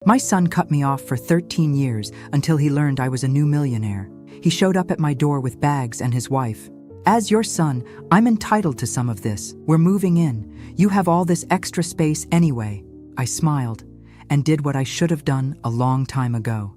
My son cut me off for 13 years until he learned I was a new millionaire. He showed up at my door with bags and his wife. As your son, I'm entitled to some of this. We're moving in. You have all this extra space anyway. I smiled and did what I should have done a long time ago.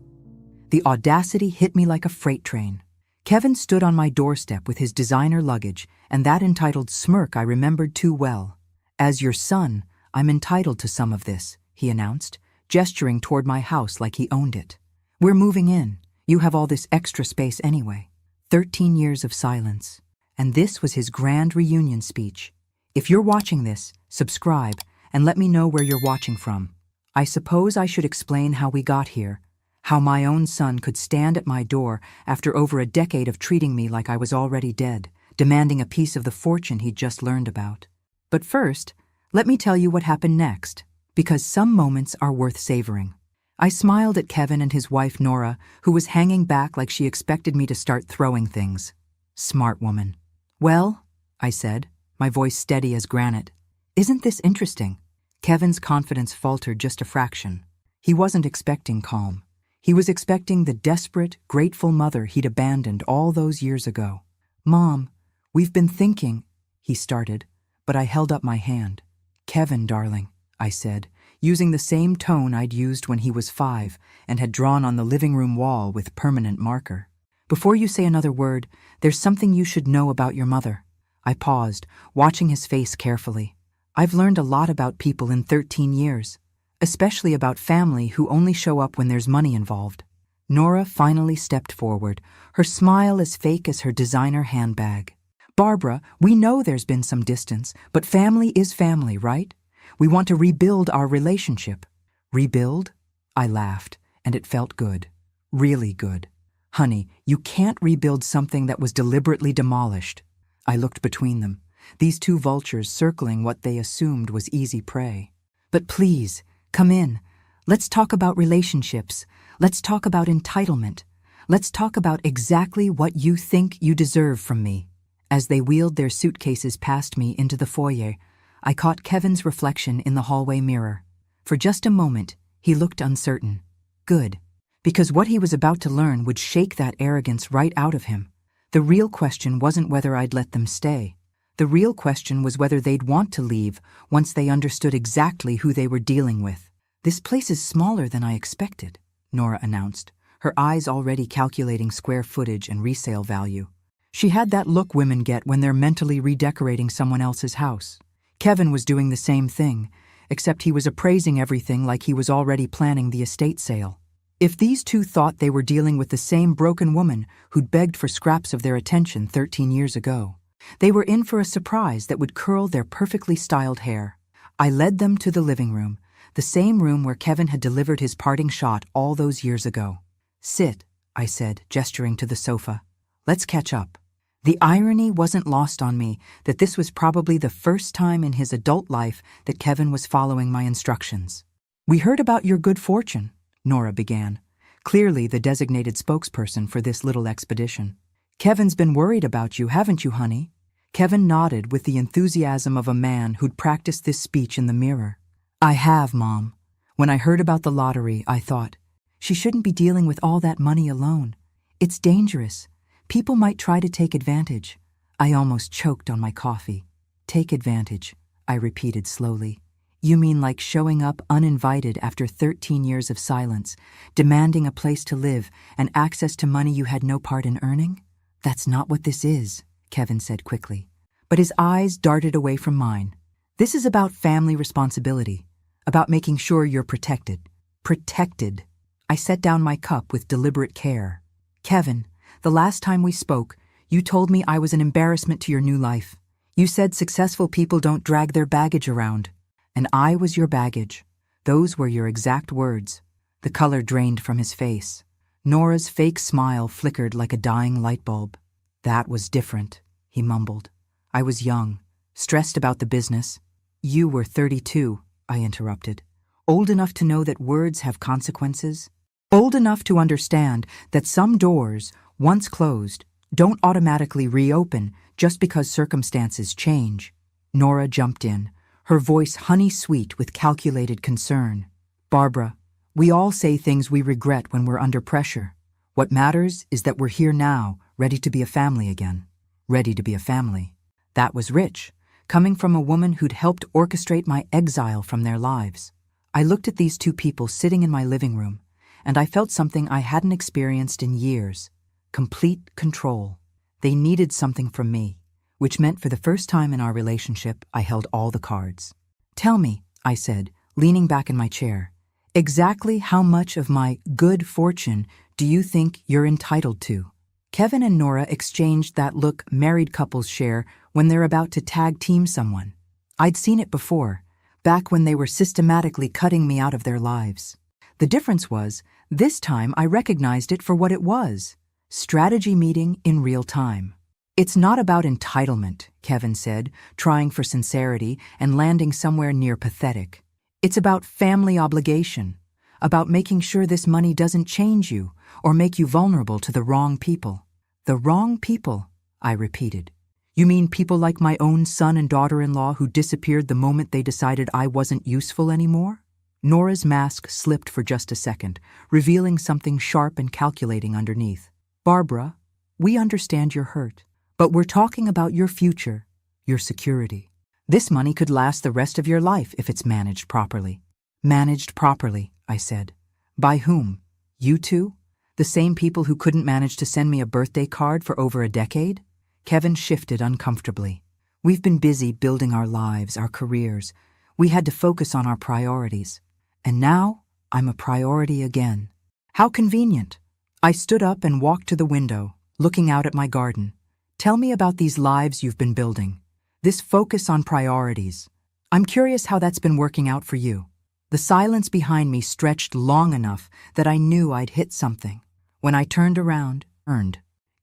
The audacity hit me like a freight train. Kevin stood on my doorstep with his designer luggage, and that entitled smirk I remembered too well. As your son, I'm entitled to some of this, he announced, gesturing toward my house like he owned it. We're moving in. You have all this extra space anyway. 13 years of silence. And this was his grand reunion speech. If you're watching this, subscribe and let me know where you're watching from. I suppose I should explain how we got here, how my own son could stand at my door after over a decade of treating me like I was already dead, demanding a piece of the fortune he'd just learned about. But first, let me tell you what happened next, because some moments are worth savoring. I smiled at Kevin and his wife Nora, who was hanging back like she expected me to start throwing things. Smart woman. Well, I said, my voice steady as granite. Isn't this interesting? Kevin's confidence faltered just a fraction. He wasn't expecting calm. He was expecting the desperate, grateful mother he'd abandoned all those years ago. Mom, we've been thinking, he started, but I held up my hand. Kevin, darling, I said, using the same tone I'd used when he was 5 and had drawn on the living room wall with permanent marker. Before you say another word, there's something you should know about your mother. I paused, watching his face carefully. I've learned a lot about people in 13 years, especially about family who only show up when there's money involved. Nora finally stepped forward, her smile as fake as her designer handbag. Barbara, we know there's been some distance, but family is family, right? We want to rebuild our relationship. Rebuild? I laughed, and it felt good. Really good. Honey, you can't rebuild something that was deliberately demolished. I looked between them, these two vultures circling what they assumed was easy prey. But please, come in. Let's talk about relationships. Let's talk about entitlement. Let's talk about exactly what you think you deserve from me. As they wheeled their suitcases past me into the foyer, I caught Kevin's reflection in the hallway mirror. For just a moment, he looked uncertain. Good, because what he was about to learn would shake that arrogance right out of him. The real question wasn't whether I'd let them stay. The real question was whether they'd want to leave once they understood exactly who they were dealing with. This place is smaller than I expected, Nora announced, her eyes already calculating square footage and resale value. She had that look women get when they're mentally redecorating someone else's house. Kevin was doing the same thing, except he was appraising everything like he was already planning the estate sale. If these two thought they were dealing with the same broken woman who'd begged for scraps of their attention 13 years ago, they were in for a surprise that would curl their perfectly styled hair. I led them to the living room, the same room where Kevin had delivered his parting shot all those years ago. Sit, I said, gesturing to the sofa. Let's catch up. The irony wasn't lost on me that this was probably the first time in his adult life that Kevin was following my instructions. We heard about your good fortune, Nora began, clearly the designated spokesperson for this little expedition. Kevin's been worried about you, haven't you, honey? Kevin nodded with the enthusiasm of a man who'd practiced this speech in the mirror. I have, Mom. When I heard about the lottery, I thought, she shouldn't be dealing with all that money alone. It's dangerous. People might try to take advantage. I almost choked on my coffee. Take advantage, I repeated slowly. You mean like showing up uninvited after 13 years of silence, demanding a place to live and access to money you had no part in earning? That's not what this is, Kevin said quickly. But his eyes darted away from mine. This is about family responsibility, about making sure you're protected. Protected. I set down my cup with deliberate care. Kevin, the last time we spoke, you told me I was an embarrassment to your new life. You said successful people don't drag their baggage around. And I was your baggage. Those were your exact words. The color drained from his face. Nora's fake smile flickered like a dying light bulb. That was different, he mumbled. I was young, stressed about the business. You were 32, I interrupted. Old enough to know that words have consequences. Old enough to understand that some doors, once closed, don't automatically reopen just because circumstances change. Nora jumped in, her voice honey-sweet with calculated concern. Barbara, We all say things we regret when we're under pressure. What matters is that we're here now, ready to be a family again. Ready to be a family. That was rich, coming from a woman who'd helped orchestrate my exile from their lives. I looked at these two people sitting in my living room, and I felt something I hadn't experienced in years. Complete control. They needed something from me, which meant for the first time in our relationship, I held all the cards. "Tell me," I said, leaning back in my chair, "exactly how much of my good fortune do you think you're entitled to?" Kevin and Nora exchanged that look married couples share when they're about to tag team someone. I'd seen it before, back when they were systematically cutting me out of their lives. The difference was, this time I recognized it for what it was. Strategy meeting in real time. "It's not about entitlement," Kevin said, trying for sincerity and landing somewhere near pathetic. "It's about family obligation, about making sure this money doesn't change you or make you vulnerable to the wrong people." "The wrong people," I repeated. "You mean people like my own son and daughter-in-law who disappeared the moment they decided I wasn't useful anymore?" Nora's mask slipped for just a second, revealing something sharp and calculating underneath. "Barbara, we understand you're hurt, but we're talking about your future, your security. This money could last the rest of your life if it's managed properly." "Managed properly," I said. "By whom? You two? The same people who couldn't manage to send me a birthday card for over a decade?" Kevin shifted uncomfortably. "We've been busy building our lives, our careers. We had to focus on our priorities. And now, I'm a priority again. How convenient." I stood up and walked to the window, looking out at my garden. "Tell me about these lives you've been building. This focus on priorities. I'm curious how that's been working out for you." The silence behind me stretched long enough that I knew I'd hit something. When I turned around,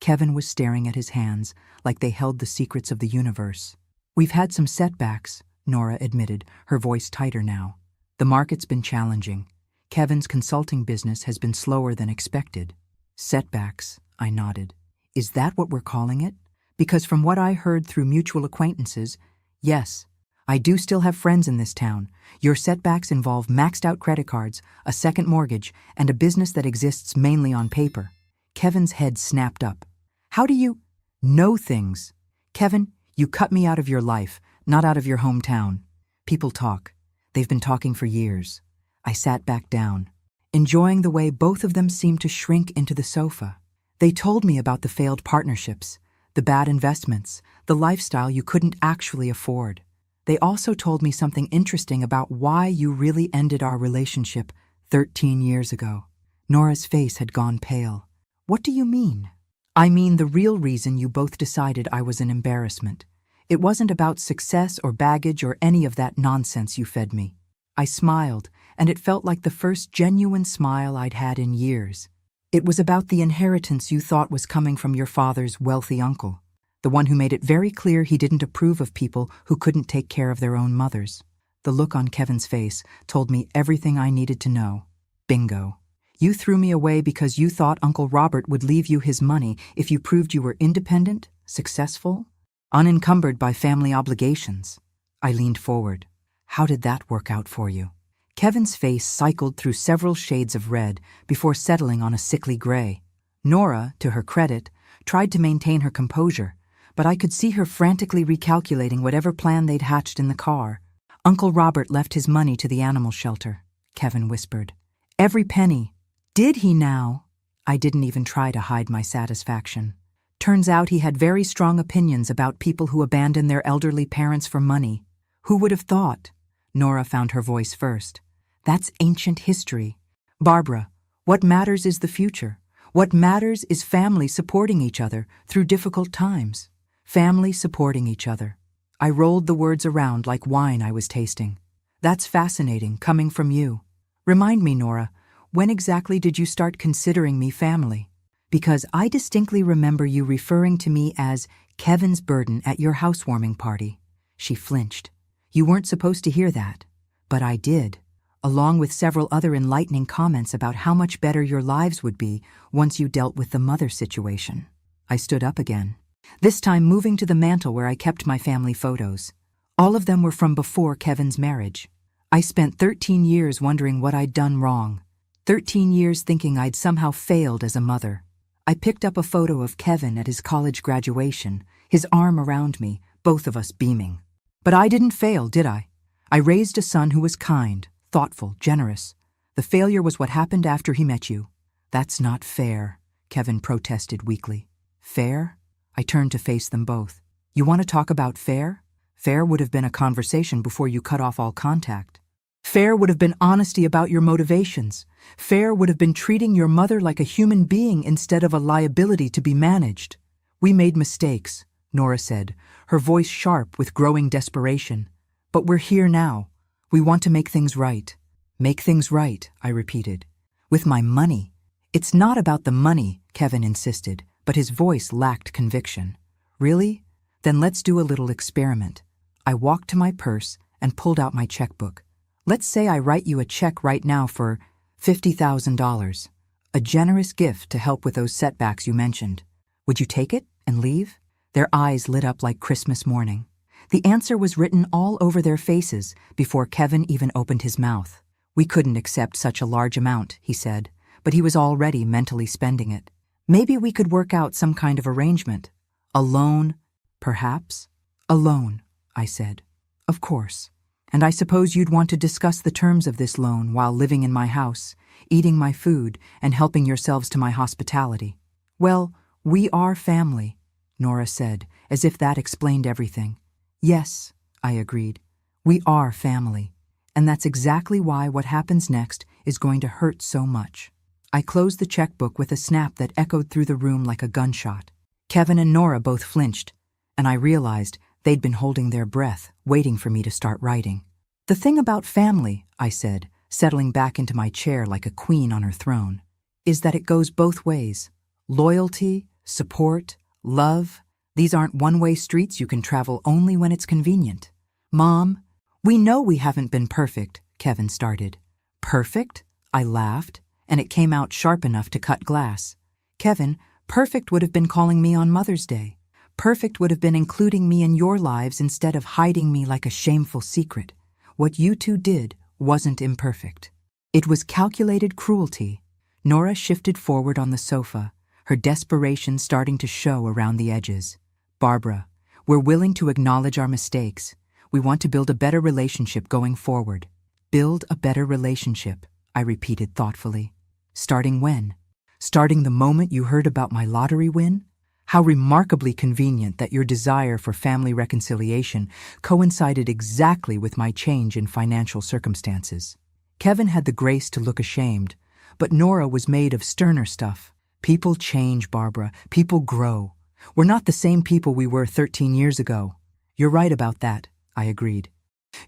Kevin was staring at his hands like they held the secrets of the universe. "We've had some setbacks," Nora admitted, her voice tighter now. "The market's been challenging. Kevin's consulting business has been slower than expected." "Setbacks," I nodded. "Is that what we're calling it? Because from what I heard through mutual acquaintances, yes, I do still have friends in this town. Your setbacks involve maxed-out credit cards, a second mortgage, and a business that exists mainly on paper." Kevin's head snapped up. "How do you know things? Kevin, you cut me out of your life, not out of your hometown. People talk. They've been talking for years." I sat back down, enjoying the way both of them seemed to shrink into the sofa. "They told me about the failed partnerships, the bad investments, the lifestyle you couldn't actually afford. They also told me something interesting about why you really ended our relationship 13 years ago." Nora's face had gone pale. "What do you mean?" "I mean the real reason you both decided I was an embarrassment. It wasn't about success or baggage or any of that nonsense you fed me." I smiled, and it felt like the first genuine smile I'd had in years. "It was about the inheritance you thought was coming from your father's wealthy uncle, the one who made it very clear he didn't approve of people who couldn't take care of their own mothers." The look on Kevin's face told me everything I needed to know. Bingo. "You threw me away because you thought Uncle Robert would leave you his money if you proved you were independent, successful, unencumbered by family obligations." I leaned forward. "How did that work out for you?" Kevin's face cycled through several shades of red before settling on a sickly gray. Nora, to her credit, tried to maintain her composure, but I could see her frantically recalculating whatever plan they'd hatched in the car. "Uncle Robert left his money to the animal shelter," Kevin whispered. "Every penny." "Did he now?" I didn't even try to hide my satisfaction. Turns out he had very strong opinions about people who abandon their elderly parents for money. Who would have thought? Nora found her voice first. "That's ancient history. Barbara, what matters is the future. What matters is family supporting each other through difficult times. Family supporting each other." I rolled the words around like wine I was tasting. "That's fascinating, coming from you. Remind me, Nora, when exactly did you start considering me family? Because I distinctly remember you referring to me as Kevin's burden at your housewarming party." She flinched. "You weren't supposed to hear that, but I did, along with several other enlightening comments about how much better your lives would be once you dealt with the mother situation." I stood up again, this time moving to the mantel where I kept my family photos. All of them were from before Kevin's marriage. I spent 13 years wondering what I'd done wrong. 13 years thinking I'd somehow failed as a mother. I picked up a photo of Kevin at his college graduation, his arm around me, both of us beaming. But I didn't fail, did I? I raised a son who was kind, thoughtful, generous. The failure was what happened after he met you. That's not fair, Kevin protested weakly. Fair? I turned to face them both. You want to talk about fair? Fair would have been a conversation before you cut off all contact. Fair would have been honesty about your motivations. Fair would have been treating your mother like a human being instead of a liability to be managed. We made mistakes, Nora said, her voice sharp with growing desperation. But we're here now. We want to make things right. Make things right, I repeated. With my money. It's not about the money, Kevin insisted, but his voice lacked conviction. Really? Then let's do a little experiment. I walked to my purse and pulled out my checkbook. Let's say I write you a check right now for $50,000, a generous gift to help with those setbacks you mentioned. Would you take it and leave? Their eyes lit up like Christmas morning. The answer was written all over their faces before Kevin even opened his mouth. We couldn't accept such a large amount, he said, but he was already mentally spending it. Maybe we could work out some kind of arrangement. A loan, perhaps? A loan, I said. Of course. And I suppose you'd want to discuss the terms of this loan while living in my house, eating my food, and helping yourselves to my hospitality. Well, we are family, Nora said, as if that explained everything. Yes, I agreed. We are family. And that's exactly why what happens next is going to hurt so much. I closed the checkbook with a snap that echoed through the room like a gunshot. Kevin and Nora both flinched, and I realized they'd been holding their breath, waiting for me to start writing. The thing about family, I said, settling back into my chair like a queen on her throne, is that it goes both ways. Loyalty, support, love, these aren't one-way streets you can travel only when it's convenient. Mom, we know we haven't been perfect, Kevin started. Perfect? I laughed, and it came out sharp enough to cut glass. Kevin, perfect would have been calling me on Mother's Day. Perfect would have been including me in your lives instead of hiding me like a shameful secret. What you two did wasn't imperfect. It was calculated cruelty. Nora shifted forward on the sofa, her desperation starting to show around the edges. Barbara, we're willing to acknowledge our mistakes. We want to build a better relationship going forward. Build a better relationship, I repeated thoughtfully. Starting when? Starting the moment you heard about my lottery win? How remarkably convenient that your desire for family reconciliation coincided exactly with my change in financial circumstances. Kevin had the grace to look ashamed, but Nora was made of sterner stuff. People change, Barbara. People grow. We're not the same people we were 13 years ago. You're right about that, I agreed.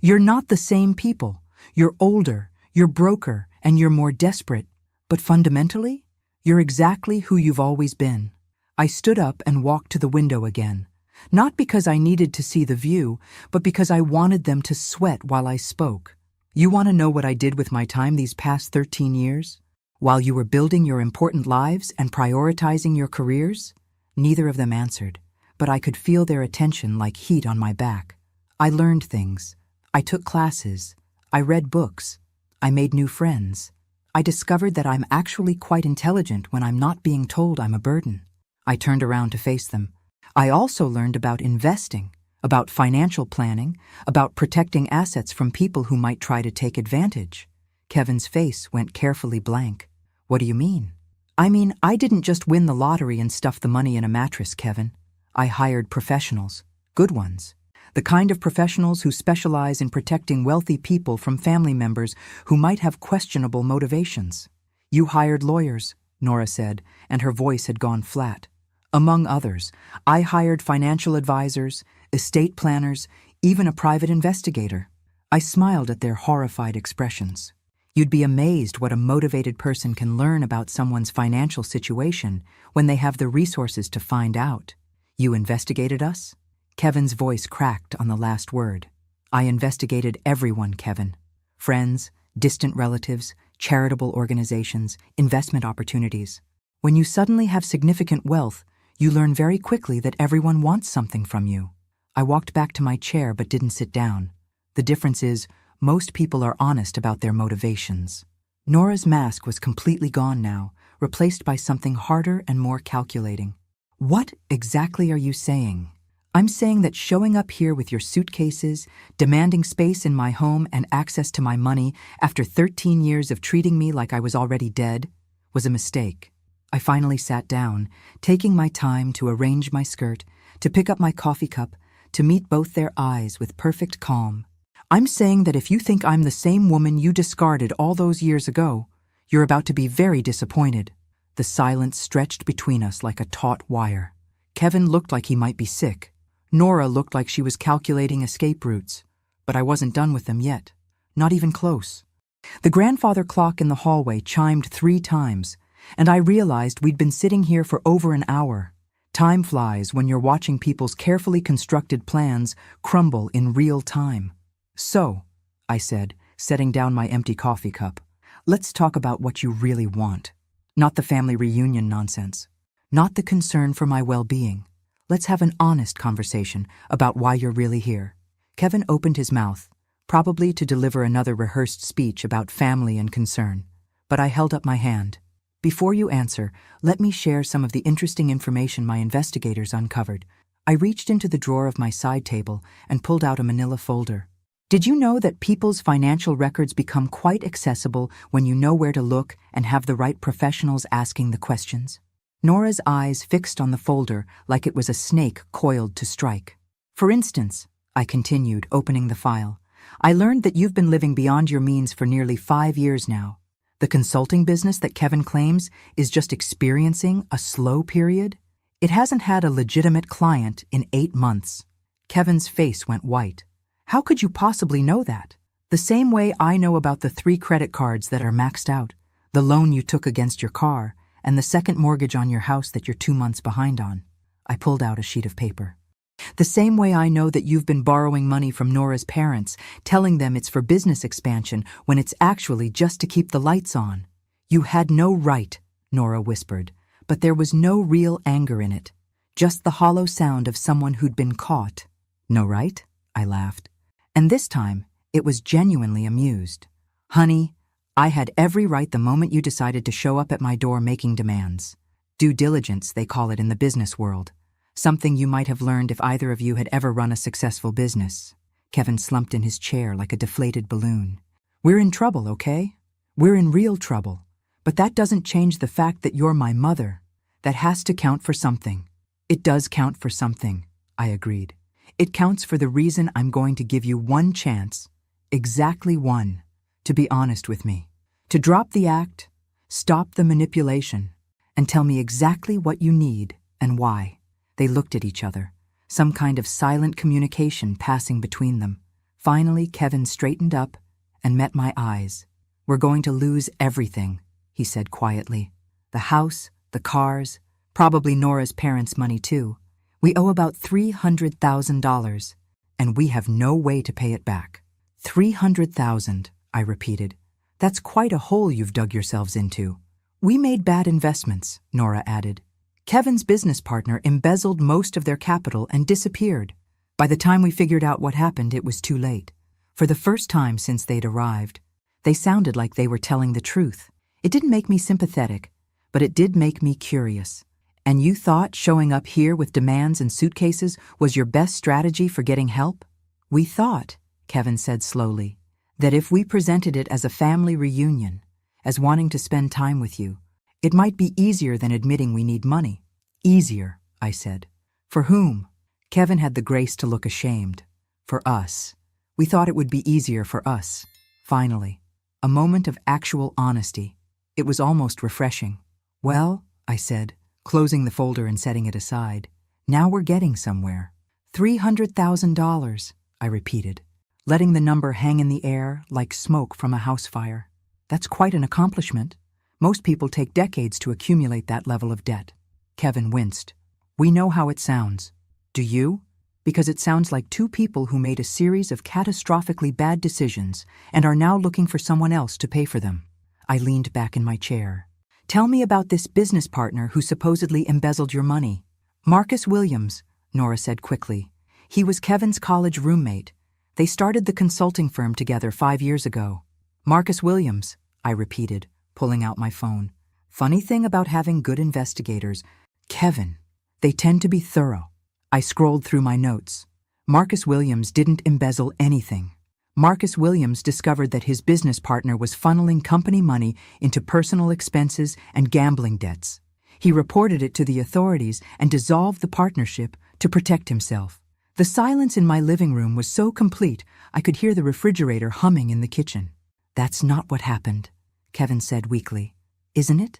You're not the same people. You're older, you're broker, and you're more desperate. But fundamentally, you're exactly who you've always been. I stood up and walked to the window again, not because I needed to see the view, but because I wanted them to sweat while I spoke. You want to know what I did with my time these past 13 years? While you were building your important lives and prioritizing your careers? Neither of them answered, but I could feel their attention like heat on my back. I learned things. I took classes. I read books. I made new friends. I discovered that I'm actually quite intelligent when I'm not being told I'm a burden. I turned around to face them. I also learned about investing, about financial planning, about protecting assets from people who might try to take advantage. Kevin's face went carefully blank. What do you mean? I mean, I didn't just win the lottery and stuff the money in a mattress, Kevin. I hired professionals, good ones. The kind of professionals who specialize in protecting wealthy people from family members who might have questionable motivations. You hired lawyers, Nora said, and her voice had gone flat. Among others, I hired financial advisors, estate planners, even a private investigator. I smiled at their horrified expressions. You'd be amazed what a motivated person can learn about someone's financial situation when they have the resources to find out. You investigated us? Kevin's voice cracked on the last word. I investigated everyone, Kevin. Friends, distant relatives, charitable organizations, investment opportunities. When you suddenly have significant wealth, you learn very quickly that everyone wants something from you. I walked back to my chair but didn't sit down. The difference is, most people are honest about their motivations. Nora's mask was completely gone now, replaced by something harder and more calculating. What exactly are you saying? I'm saying that showing up here with your suitcases, demanding space in my home and access to my money after 13 years of treating me like I was already dead was a mistake. I finally sat down, taking my time to arrange my skirt, to pick up my coffee cup, to meet both their eyes with perfect calm. I'm saying that if you think I'm the same woman you discarded all those years ago, you're about to be very disappointed. The silence stretched between us like a taut wire. Kevin looked like he might be sick. Nora looked like she was calculating escape routes, but I wasn't done with them yet. Not even close. The grandfather clock in the hallway chimed 3 times, and I realized we'd been sitting here for over an hour. Time flies when you're watching people's carefully constructed plans crumble in real time. So, I said, setting down my empty coffee cup, let's talk about what you really want. Not the family reunion nonsense. Not the concern for my well-being. Let's have an honest conversation about why you're really here. Kevin opened his mouth, probably to deliver another rehearsed speech about family and concern. But I held up my hand. Before you answer, let me share some of the interesting information my investigators uncovered. I reached into the drawer of my side table and pulled out a manila folder. Did you know that people's financial records become quite accessible when you know where to look and have the right professionals asking the questions? Nora's eyes fixed on the folder like it was a snake coiled to strike. For instance, I continued, opening the file, I learned that you've been living beyond your means for nearly 5 years now. The consulting business that Kevin claims is just experiencing a slow period. It hasn't had a legitimate client in 8 months. Kevin's face went white. How could you possibly know that? The same way I know about the 3 credit cards that are maxed out, the loan you took against your car, and the second mortgage on your house that you're 2 months behind on. I pulled out a sheet of paper. The same way I know that you've been borrowing money from Nora's parents, telling them it's for business expansion when it's actually just to keep the lights on. You had no right, Nora whispered, but there was no real anger in it, just the hollow sound of someone who'd been caught. No right? I laughed. And this time, it was genuinely amused. Honey, I had every right the moment you decided to show up at my door making demands. Due diligence, they call it in the business world. Something you might have learned if either of you had ever run a successful business. Kevin slumped in his chair like a deflated balloon. We're in trouble, okay? We're in real trouble. But that doesn't change the fact that you're my mother. That has to count for something. It does count for something, I agreed. It counts for the reason I'm going to give you one chance, exactly one, to be honest with me. To drop the act, stop the manipulation, and tell me exactly what you need and why. They looked at each other, some kind of silent communication passing between them. Finally, Kevin straightened up and met my eyes. We're going to lose everything, he said quietly. The house, the cars, probably Nora's parents' money too. We owe about $300,000, and we have no way to pay it back. $300,000, I repeated. That's quite a hole you've dug yourselves into. We made bad investments, Nora added. Kevin's business partner embezzled most of their capital and disappeared. By the time we figured out what happened, it was too late. For the first time since they'd arrived, they sounded like they were telling the truth. It didn't make me sympathetic, but it did make me curious. And you thought showing up here with demands and suitcases was your best strategy for getting help? We thought, Kevin said slowly, that if we presented it as a family reunion, as wanting to spend time with you, it might be easier than admitting we need money. Easier, I said. For whom? Kevin had the grace to look ashamed. For us. We thought it would be easier for us. Finally, a moment of actual honesty. It was almost refreshing. Well, I said, closing the folder and setting it aside, now we're getting somewhere. $300,000, I repeated, letting the number hang in the air like smoke from a house fire. That's quite an accomplishment. Most people take decades to accumulate that level of debt. Kevin winced. We know how it sounds. Do you? Because it sounds like 2 people who made a series of catastrophically bad decisions and are now looking for someone else to pay for them. I leaned back in my chair. Tell me about this business partner who supposedly embezzled your money. Marcus Williams, Nora said quickly. He was Kevin's college roommate. They started the consulting firm together 5 years ago. Marcus Williams, I repeated, pulling out my phone. Funny thing about having good investigators, Kevin, they tend to be thorough. I scrolled through my notes. Marcus Williams didn't embezzle anything. Marcus Williams discovered that his business partner was funneling company money into personal expenses and gambling debts. He reported it to the authorities and dissolved the partnership to protect himself. The silence in my living room was so complete I could hear the refrigerator humming in the kitchen. That's not what happened, Kevin said weakly. Isn't it?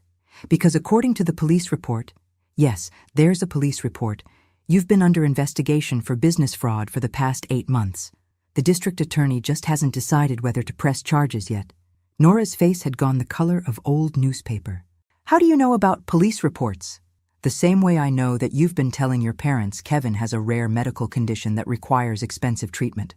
Because according to the police report, yes, there's a police report, you've been under investigation for business fraud for the past 8 months. The district attorney just hasn't decided whether to press charges yet. Nora's face had gone the color of old newspaper. How do you know about police reports? The same way I know that you've been telling your parents Kevin has a rare medical condition that requires expensive treatment.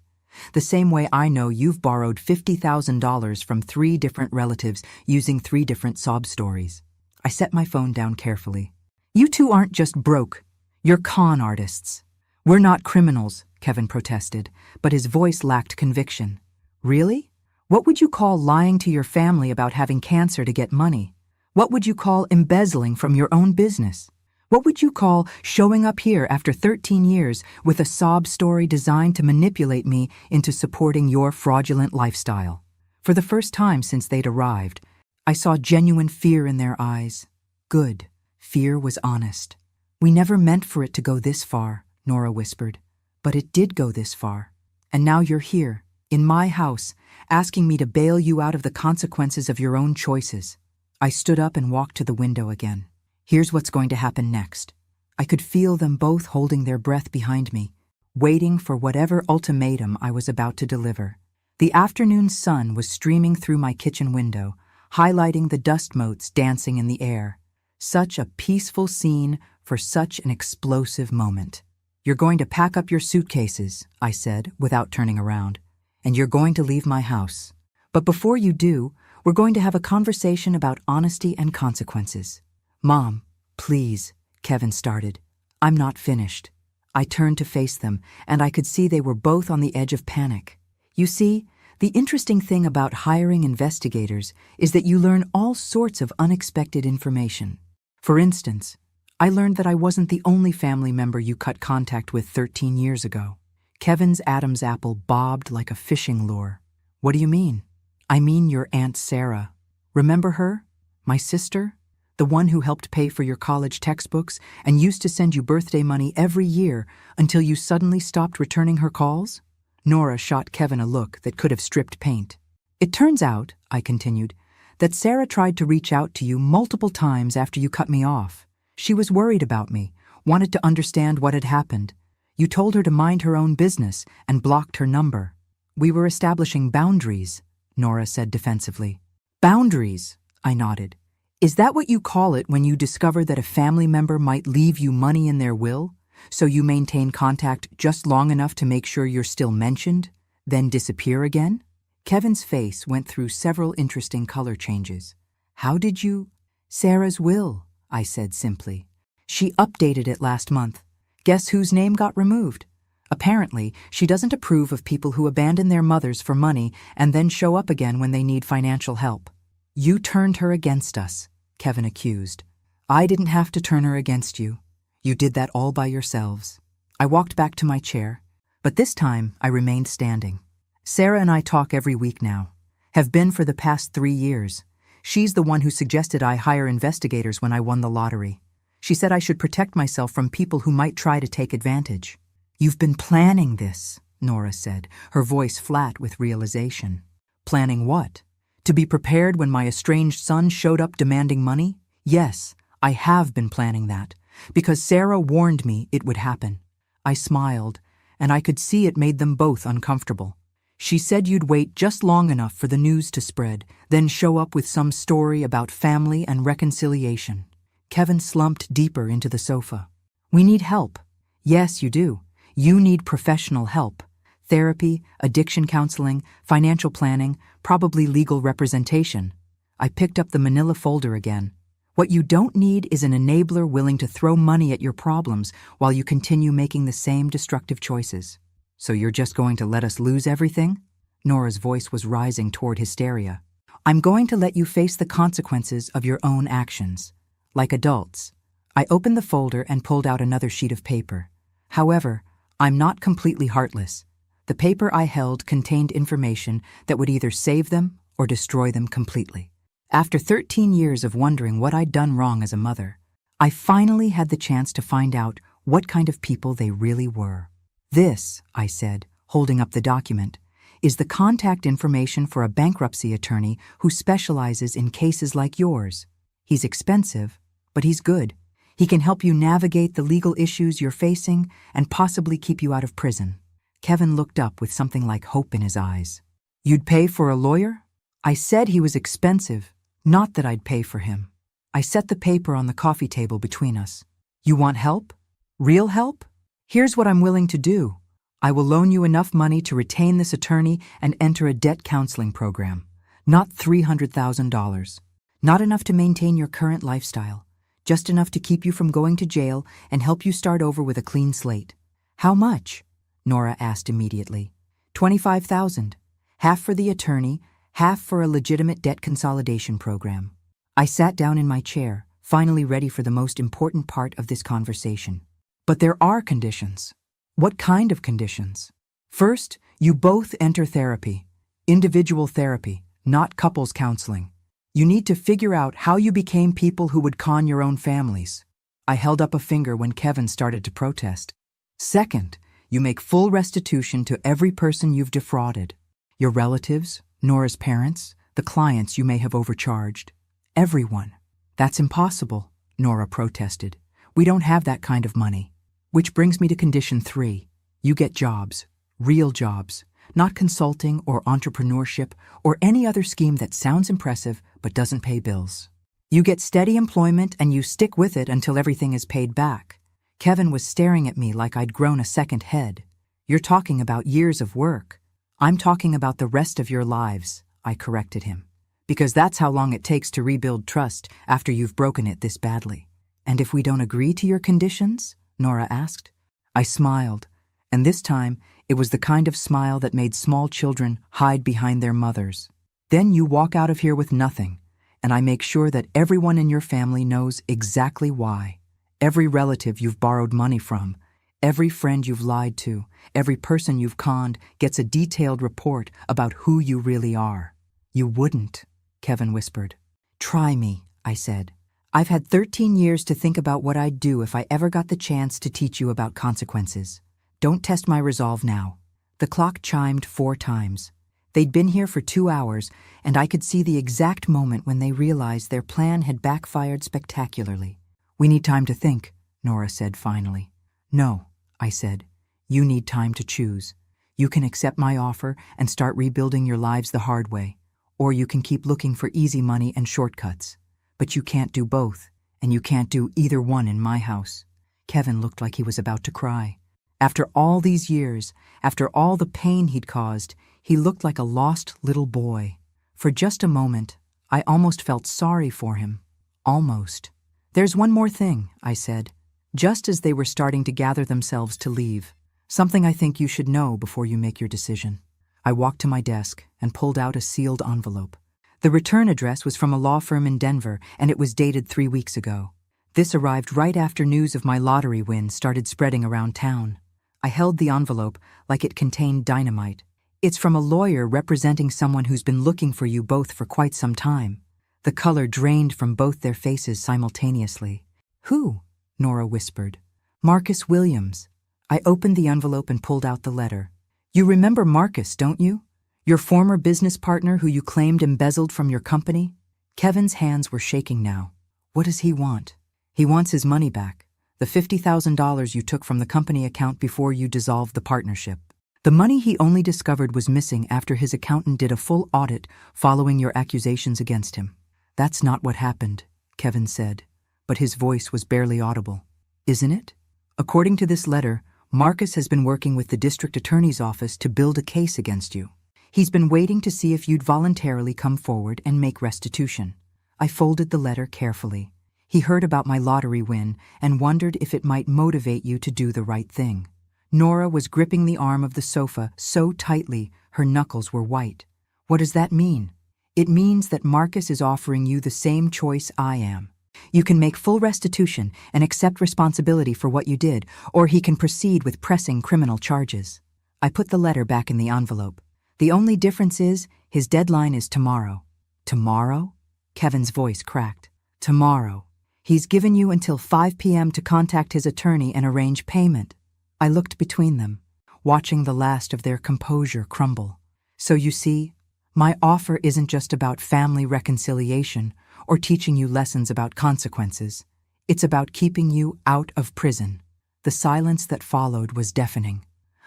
The same way I know you've borrowed $50,000 from 3 different relatives using 3 different sob stories. I set my phone down carefully. You two aren't just broke. You're con artists. We're not criminals, Kevin protested, but his voice lacked conviction. Really? What would you call lying to your family about having cancer to get money? What would you call embezzling from your own business? What would you call showing up here after 13 years with a sob story designed to manipulate me into supporting your fraudulent lifestyle? For the first time since they'd arrived, I saw genuine fear in their eyes. Good. Fear was honest. We never meant for it to go this far, Nora whispered. But it did go this far. And now you're here, in my house, asking me to bail you out of the consequences of your own choices. I stood up and walked to the window again. Here's what's going to happen next. I could feel them both holding their breath behind me, waiting for whatever ultimatum I was about to deliver. The afternoon sun was streaming through my kitchen window, highlighting the dust motes dancing in the air. Such a peaceful scene for such an explosive moment. You're going to pack up your suitcases, I said, without turning around, and you're going to leave my house. But before you do, we're going to have a conversation about honesty and consequences. Mom, please, Kevin started. I'm not finished. I turned to face them, and I could see they were both on the edge of panic. You see, the interesting thing about hiring investigators is that you learn all sorts of unexpected information. For instance, I learned that I wasn't the only family member you cut contact with 13 years ago. Kevin's Adam's apple bobbed like a fishing lure. What do you mean? I mean your Aunt Sarah. Remember her? My sister? The one who helped pay for your college textbooks and used to send you birthday money every year until you suddenly stopped returning her calls? Nora shot Kevin a look that could have stripped paint. It turns out, I continued, that Sarah tried to reach out to you multiple times after you cut me off. She was worried about me, wanted to understand what had happened. You told her to mind her own business and blocked her number. We were establishing boundaries, Nora said defensively. Boundaries, I nodded. Is that what you call it when you discover that a family member might leave you money in their will, so you maintain contact just long enough to make sure you're still mentioned, then disappear again? Kevin's face went through several interesting color changes. How did you? Sarah's will, I said simply. She updated it last month. Guess whose name got removed? Apparently, she doesn't approve of people who abandon their mothers for money and then show up again when they need financial help. You turned her against us, Kevin accused. I didn't have to turn her against you. You did that all by yourselves. I walked back to my chair, but this time I remained standing. Sarah and I talk every week now. Have been for the past 3 years. She's the one who suggested I hire investigators when I won the lottery. She said I should protect myself from people who might try to take advantage. You've been planning this, Nora said, her voice flat with realization. Planning what? To be prepared when my estranged son showed up demanding money? Yes, I have been planning that, because Sarah warned me it would happen. I smiled, and I could see it made them both uncomfortable. She said you'd wait just long enough for the news to spread, then show up with some story about family and reconciliation. Kevin slumped deeper into the sofa. We need help. Yes, you do. You need professional help. Therapy, addiction counseling, financial planning, probably legal representation. I picked up the manila folder again. What you don't need is an enabler willing to throw money at your problems while you continue making the same destructive choices. So you're just going to let us lose everything? Nora's voice was rising toward hysteria. I'm going to let you face the consequences of your own actions. Like adults. I opened the folder and pulled out another sheet of paper. However, I'm not completely heartless. The paper I held contained information that would either save them or destroy them completely. After 13 years of wondering what I'd done wrong as a mother, I finally had the chance to find out what kind of people they really were. This, I said, holding up the document, is the contact information for a bankruptcy attorney who specializes in cases like yours. He's expensive, but he's good. He can help you navigate the legal issues you're facing and possibly keep you out of prison. Kevin looked up with something like hope in his eyes. You'd pay for a lawyer? I said he was expensive, not that I'd pay for him. I set the paper on the coffee table between us. You want help? Real help? Here's what I'm willing to do. I will loan you enough money to retain this attorney and enter a debt counseling program. Not $300,000. Not enough to maintain your current lifestyle. Just enough to keep you from going to jail and help you start over with a clean slate. How much? Nora asked immediately. $25,000. Half for the attorney, half for a legitimate debt consolidation program. I sat down in my chair, finally ready for the most important part of this conversation. But there are conditions. What kind of conditions? First, you both enter therapy. Individual therapy, not couples counseling. You need to figure out how you became people who would con your own families. I held up a finger when Kevin started to protest. Second, you make full restitution to every person you've defrauded. Your relatives, Nora's parents, the clients you may have overcharged. Everyone. That's impossible, Nora protested. We don't have that kind of money. Which brings me to condition 3. You get jobs. Real jobs. Not consulting or entrepreneurship or any other scheme that sounds impressive but doesn't pay bills. You get steady employment and you stick with it until everything is paid back. Kevin was staring at me like I'd grown a second head. You're talking about years of work. I'm talking about the rest of your lives, I corrected him. Because that's how long it takes to rebuild trust after you've broken it this badly. And if we don't agree to your conditions? Nora asked. I smiled, and this time it was the kind of smile that made small children hide behind their mothers. Then you walk out of here with nothing, and I make sure that everyone in your family knows exactly why. Every relative you've borrowed money from, every friend you've lied to, every person you've conned gets a detailed report about who you really are. You wouldn't, Kevin whispered. Try me, I said. I've had 13 years to think about what I'd do if I ever got the chance to teach you about consequences. Don't test my resolve now. The clock chimed 4 times. They'd been here for 2 hours, and I could see the exact moment when they realized their plan had backfired spectacularly. We need time to think, Nora said finally. No, I said. You need time to choose. You can accept my offer and start rebuilding your lives the hard way, or you can keep looking for easy money and shortcuts. But you can't do both, and you can't do either one in my house. Kevin looked like he was about to cry. After all these years, after all the pain he'd caused, he looked like a lost little boy. For just a moment, I almost felt sorry for him. Almost. There's one more thing, I said, just as they were starting to gather themselves to leave. Something I think you should know before you make your decision. I walked to my desk and pulled out a sealed envelope. The return address was from a law firm in Denver, and it was dated 3 weeks ago. This arrived right after news of my lottery win started spreading around town. I held the envelope like it contained dynamite. It's from a lawyer representing someone who's been looking for you both for quite some time. The color drained from both their faces simultaneously. Who? Nora whispered. Marcus Williams. I opened the envelope and pulled out the letter. You remember Marcus, don't you? Your former business partner who you claimed embezzled from your company? Kevin's hands were shaking now. What does he want? He wants his money back. The $50,000 you took from the company account before you dissolved the partnership. The money he only discovered was missing after his accountant did a full audit following your accusations against him. That's not what happened, Kevin said, but his voice was barely audible. Isn't it? According to this letter, Marcus has been working with the district attorney's office to build a case against you. He's been waiting to see if you'd voluntarily come forward and make restitution. I folded the letter carefully. He heard about my lottery win and wondered if it might motivate you to do the right thing. Nora was gripping the arm of the sofa so tightly her knuckles were white. What does that mean? It means that Marcus is offering you the same choice I am. You can make full restitution and accept responsibility for what you did, or he can proceed with pressing criminal charges. I put the letter back in the envelope. The only difference is his deadline is tomorrow. Tomorrow? Kevin's voice cracked. Tomorrow. He's given you until 5 p.m. to contact his attorney and arrange payment. I looked between them, watching the last of their composure crumble. So you see, my offer isn't just about family reconciliation or teaching you lessons about consequences. It's about keeping you out of prison. The silence that followed was deafening.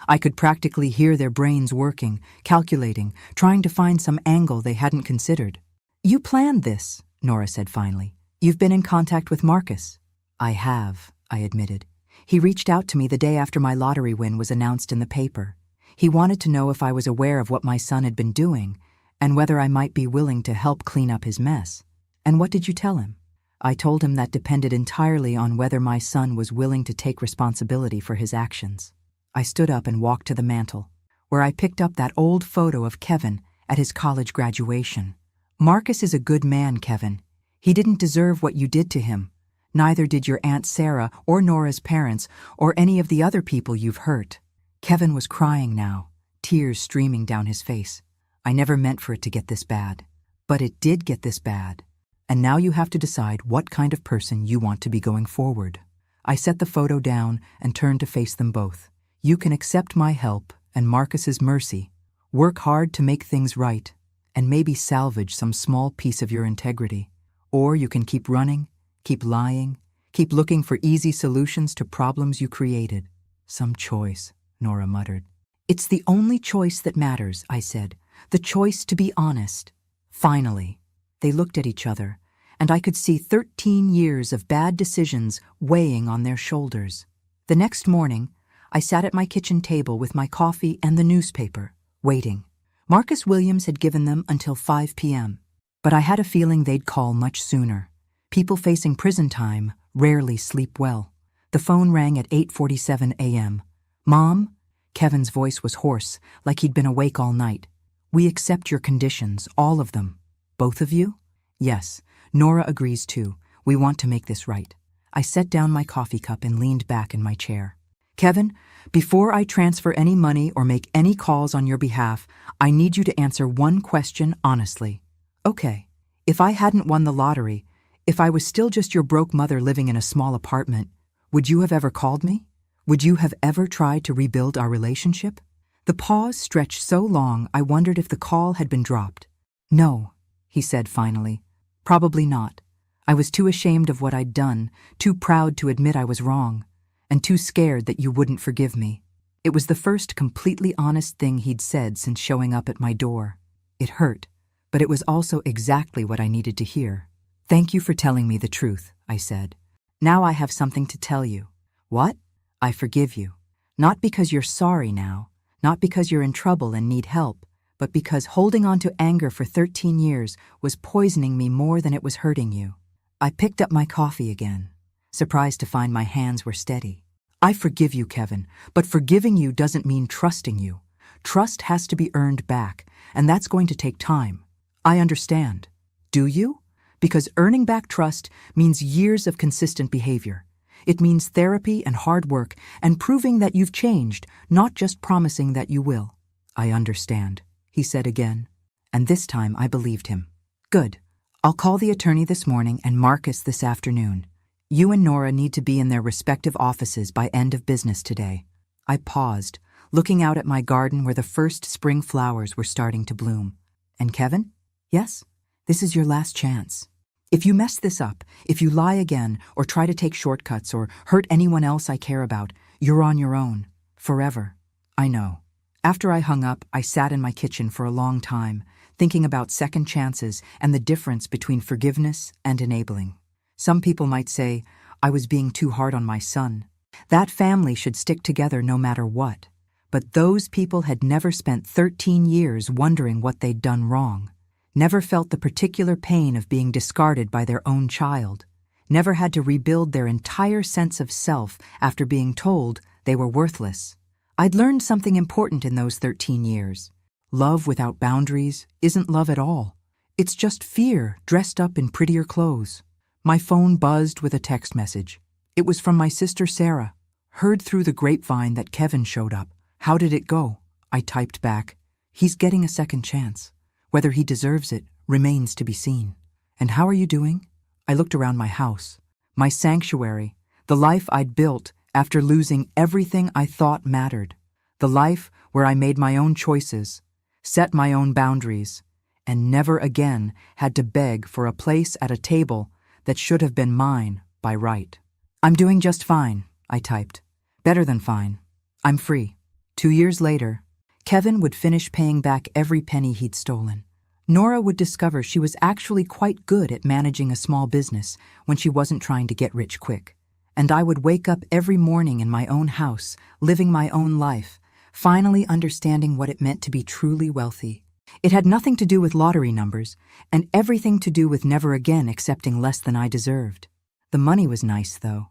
I could practically hear their brains working, calculating, trying to find some angle they hadn't considered. You planned this, Nora said finally. You've been in contact with Marcus. I have, I admitted. He reached out to me the day after my lottery win was announced in the paper. He wanted to know if I was aware of what my son had been doing and whether I might be willing to help clean up his mess. And what did you tell him? I told him that depended entirely on whether my son was willing to take responsibility for his actions. I stood up and walked to the mantel, where I picked up that old photo of Kevin at his college graduation. Marcus is a good man, Kevin. He didn't deserve what you did to him. Neither did your Aunt Sarah or Nora's parents or any of the other people you've hurt. Kevin was crying now, tears streaming down his face. I never meant for it to get this bad. But it did get this bad. And now you have to decide what kind of person you want to be going forward. I set the photo down and turned to face them both. You can accept my help and Marcus's mercy, work hard to make things right, and maybe salvage some small piece of your integrity. Or you can keep running, keep lying, keep looking for easy solutions to problems you created. Some choice, Nora muttered. It's the only choice that matters, I said. The choice to be honest. Finally, they looked at each other, and I could see 13 years of bad decisions weighing on their shoulders. The next morning, I sat at my kitchen table with my coffee and the newspaper, waiting. Marcus Williams had given them until 5 p.m., but I had a feeling they'd call much sooner. People facing prison time rarely sleep well. The phone rang at 8:47 a.m. Mom? Kevin's voice was hoarse, like he'd been awake all night. We accept your conditions, all of them. Both of you? Yes. Nora agrees too. We want to make this right. I set down my coffee cup and leaned back in my chair. Kevin, before I transfer any money or make any calls on your behalf, I need you to answer one question honestly. Okay, if I hadn't won the lottery, if I was still just your broke mother living in a small apartment, would you have ever called me? Would you have ever tried to rebuild our relationship? The pause stretched so long I wondered if the call had been dropped. No, he said finally. Probably not. I was too ashamed of what I'd done, too proud to admit I was wrong, and too scared that you wouldn't forgive me. It was the first completely honest thing he'd said since showing up at my door. It hurt, but it was also exactly what I needed to hear. Thank you for telling me the truth, I said. Now I have something to tell you. What? I forgive you. Not because you're sorry now, not because you're in trouble and need help, but because holding on to anger for 13 years was poisoning me more than it was hurting you. I picked up my coffee again, surprised to find my hands were steady. I forgive you, Kevin, but forgiving you doesn't mean trusting you. Trust has to be earned back, and that's going to take time. I understand. Do you? Because earning back trust means years of consistent behavior. It means therapy and hard work and proving that you've changed, not just promising that you will. I understand, he said again, and this time I believed him. Good. I'll call the attorney this morning and Marcus this afternoon. You and Nora need to be in their respective offices by end of business today. I paused, looking out at my garden where the first spring flowers were starting to bloom. And Kevin? Yes? This is your last chance. If you mess this up, if you lie again or try to take shortcuts or hurt anyone else I care about, you're on your own. Forever. I know. After I hung up, I sat in my kitchen for a long time, thinking about second chances and the difference between forgiveness and enabling. Some people might say I was being too hard on my son. That family should stick together no matter what. But those people had never spent 13 years wondering what they'd done wrong. Never felt the particular pain of being discarded by their own child, never had to rebuild their entire sense of self after being told they were worthless. I'd learned something important in those 13 years. Love without boundaries isn't love at all. It's just fear dressed up in prettier clothes. My phone buzzed with a text message. It was from my sister Sarah. Heard through the grapevine that Kevin showed up. How did it go? I typed back. He's getting a second chance. Whether he deserves it remains to be seen. And how are you doing? I looked around my house, my sanctuary, the life I'd built after losing everything I thought mattered. The life where I made my own choices, set my own boundaries, and never again had to beg for a place at a table that should have been mine by right. I'm doing just fine, I typed. Better than fine. I'm free. 2 years later, Kevin would finish paying back every penny he'd stolen. Nora would discover she was actually quite good at managing a small business when she wasn't trying to get rich quick. And I would wake up every morning in my own house, living my own life, finally understanding what it meant to be truly wealthy. It had nothing to do with lottery numbers, and everything to do with never again accepting less than I deserved. The money was nice, though.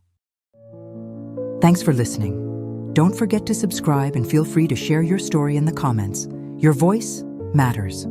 Thanks for listening. Don't forget to subscribe and feel free to share your story in the comments. Your voice matters.